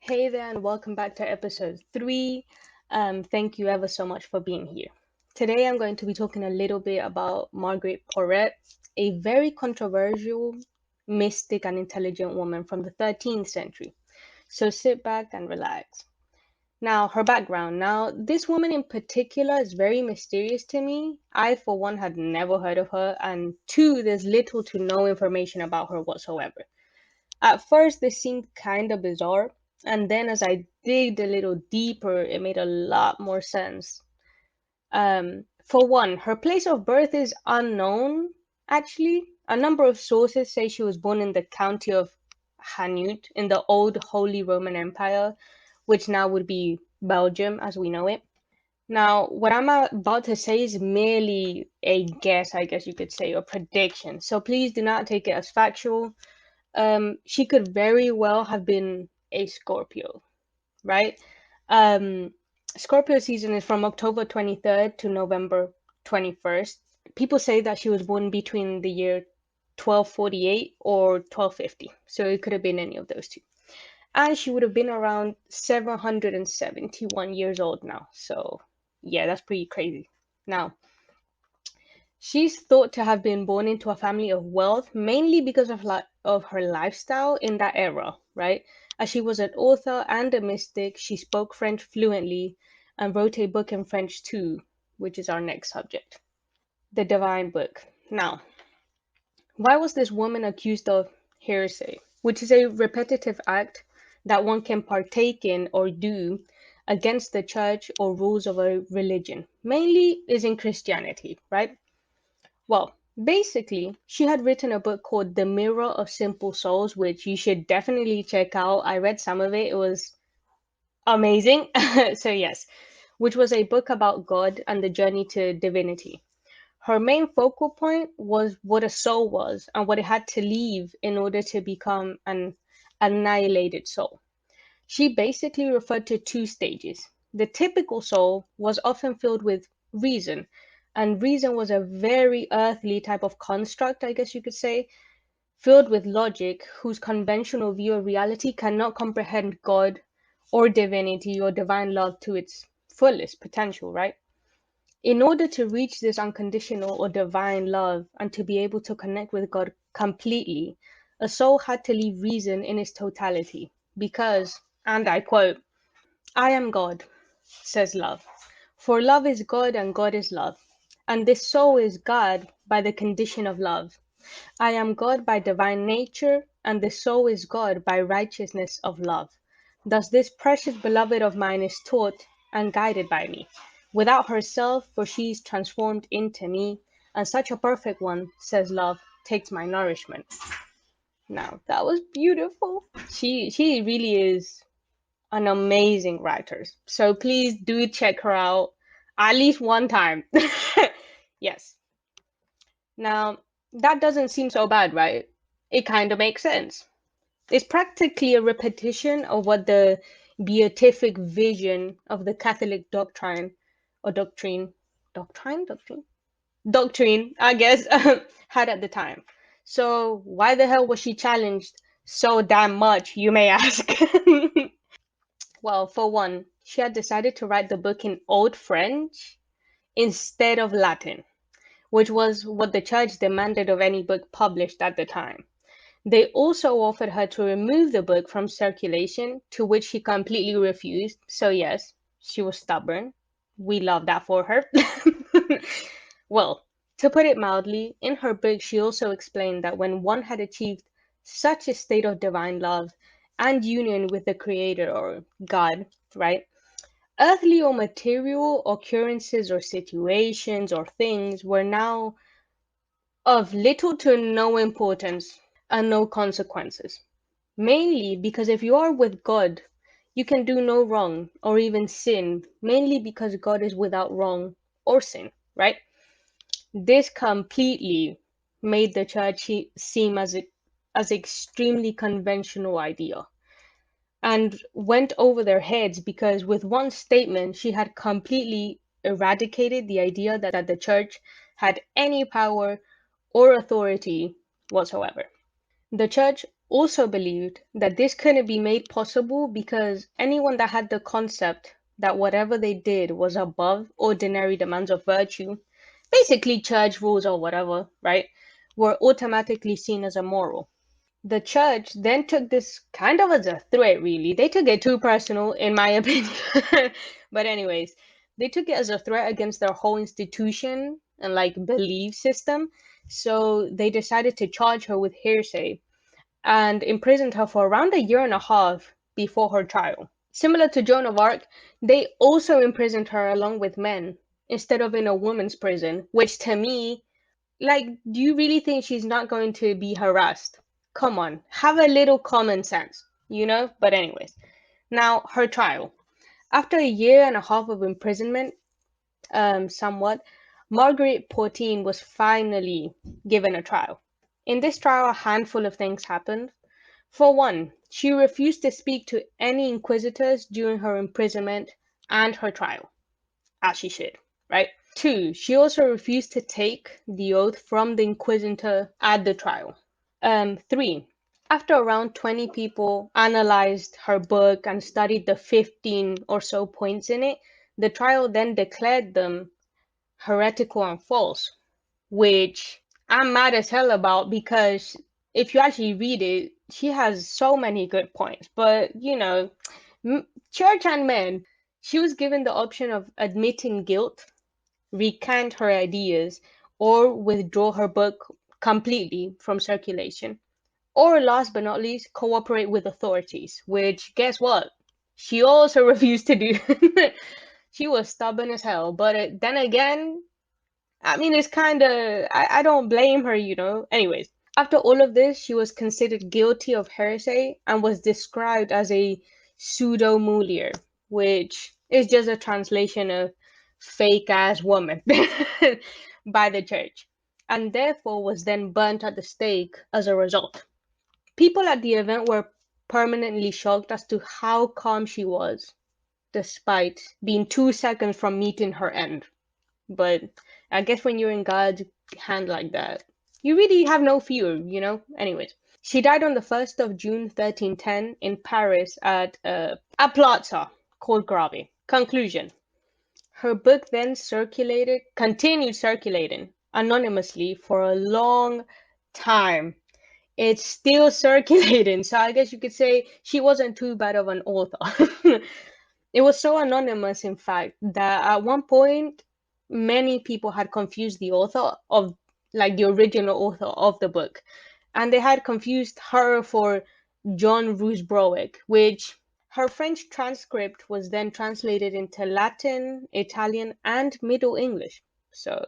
Hey there, and welcome back to episode 3. Thank you ever so much for being here. Today, I'm going to be talking a little bit about Marguerite Porete, a very controversial, mystic, and intelligent woman from the 13th century. So sit back and relax. Now, her background. Now, this woman in particular is very mysterious to me. I, for one, had never heard of her, and two, there's little to no information about her whatsoever. At first, this seemed kind of bizarre, and then as I digged a little deeper, it made a lot more sense. For one, her place of birth is unknown, actually. A number of sources say she was born in the county of Hainaut in the old Holy Roman Empire, which now would be Belgium as we know it. Now, what I'm about to say is merely a guess, I guess you could say, or prediction. So please do not take it as factual. She could very well have been a Scorpio, right? Um, Scorpio season is from October 23rd to November 21st. People say that she was born between the year 1248 or 1250, so it could have been any of those two. And she would have been around 771 years old now. So, yeah, that's pretty crazy. Now, she's thought to have been born into a family of wealth, mainly because of her lifestyle in that era, right? As she was an author and a mystic, she spoke French fluently and wrote a book in French too, which is our next subject, the Divine Book. Now, why was this woman accused of heresy, which is a repetitive act that one can partake in or do against the church or rules of a religion? Mainly is in Christianity, right? Well, basically, she had written a book called The Mirror of Simple Souls, which you should definitely check out. I read some of it, it was amazing. So, yes, which was a book about God and the journey to divinity. Her main focal point was what a soul was and what it had to leave in order to become an annihilated soul. She basically referred to two stages. The typical soul was often filled with reason, and reason was a very earthly type of construct, I guess you could say, filled with logic, whose conventional view of reality cannot comprehend God or divinity or divine love to its fullest potential, right? In order to reach this unconditional or divine love and to be able to connect with God completely, a soul had to leave reason in its totality. Because, and I quote, I am God, says love. For love is God and God is love. And this soul is God by the condition of love. I am God by divine nature, and the soul is God by righteousness of love. Thus, this precious beloved of mine is taught and guided by me. Without herself, for she is transformed into me, and such a perfect one, says love, takes my nourishment. Now, that was beautiful. She really is an amazing writer. So please do check her out at least one time. Yes. Now, that doesn't seem so bad, right? It kind of makes sense. It's practically a repetition of what the beatific vision of the Catholic doctrine or doctrine, I guess, had at the time. So why the hell was she challenged so damn much, you may ask? Well, for one, she had decided to write the book in Old French instead of Latin, which was what the church demanded of any book published at the time. They also offered her to remove the book from circulation, to which she completely refused. So, yes, she was stubborn. We love that for her. Well, to put it mildly, in her book, she also explained that when one had achieved such a state of divine love and union with the Creator or God, right? Earthly or material occurrences or situations or things were now of little to no importance and no consequences. Mainly because if you are with God, you can do no wrong or even sin, mainly because God is without wrong or sin, right? This completely made the church seem as extremely conventional idea and went over their heads because with one statement she had completely eradicated the idea that the church had any power or authority whatsoever. The church also believed that this couldn't be made possible because anyone that had the concept that whatever they did was above ordinary demands of virtue, basically church rules or whatever, right, were automatically seen as immoral. The church then took this kind of as a threat, really. They took it too personal, in my opinion. But, anyways, they took it as a threat against their whole institution and like belief system. So they decided to charge her with heresy and imprisoned her for around a year and a half before her trial. Similar to Joan of Arc, they also imprisoned her along with men instead of in a woman's prison, which to me, like, do you really think she's not going to be harassed? Come on, have a little common sense, you know? But, anyways, now her trial. After a year and a half of imprisonment, somewhat, Marguerite Porete was finally given a trial. In this trial, a handful of things happened. For one, she refused to speak to any inquisitors during her imprisonment and her trial, as she should, right? Two, she also refused to take the oath from the inquisitor at the trial. Three, after around 20 people analyzed her book and studied the 15 or so points in it, the trial then declared them heretical and false, which I'm mad as hell about because if you actually read it, she has so many good points. But, you know, church and men, she was given the option of admitting guilt, recant her ideas, or withdraw her book completely from circulation. Or last but not least, cooperate with authorities, which guess what? She also refused to do. She was stubborn as hell. But then again, I mean, it's kind of, I don't blame her, you know. Anyways, after all of this, she was considered guilty of heresy and was described as a pseudo-mulier, which is just a translation of fake ass woman by the church, and therefore was then burnt at the stake as a result. People at the event were permanently shocked as to how calm she was, despite being 2 seconds from meeting her end. But I guess when you're in God's hand like that, you really have no fear, you know? Anyways, she died on the 1st of June 1310 in Paris at a plaza called Grave. Conclusion. Her book then continued circulating anonymously for a long time. It's still circulating, so I guess you could say she wasn't too bad of an author. It was so anonymous, in fact, that at one point, many people had confused the author of, like, the original author of the book. And they had confused her for John Rusbroek, which her French transcript was then translated into Latin, Italian, and Middle English. So,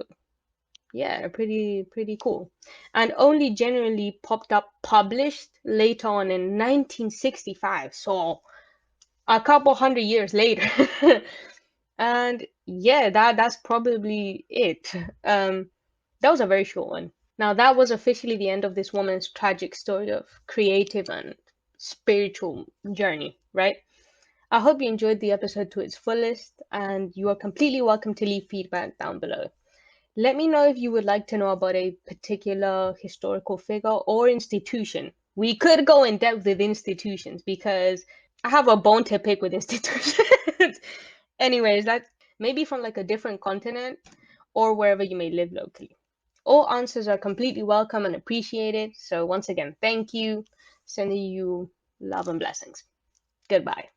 yeah, pretty cool. And only generally popped up published later on in 1965. So, a couple hundred years later. And yeah, that's probably it. That was a very short one. Now, that was officially the end of this woman's tragic story of creative and spiritual journey, right? I hope you enjoyed the episode to its fullest, and you are completely welcome to leave feedback down below. Let me know if you would like to know about a particular historical figure or institution. We could go in depth with institutions because I have a bone to pick with institutions. Anyways, that maybe from like a different continent or wherever you may live locally. All answers are completely welcome and appreciated. So once again, thank you. Sending you love and blessings. Goodbye.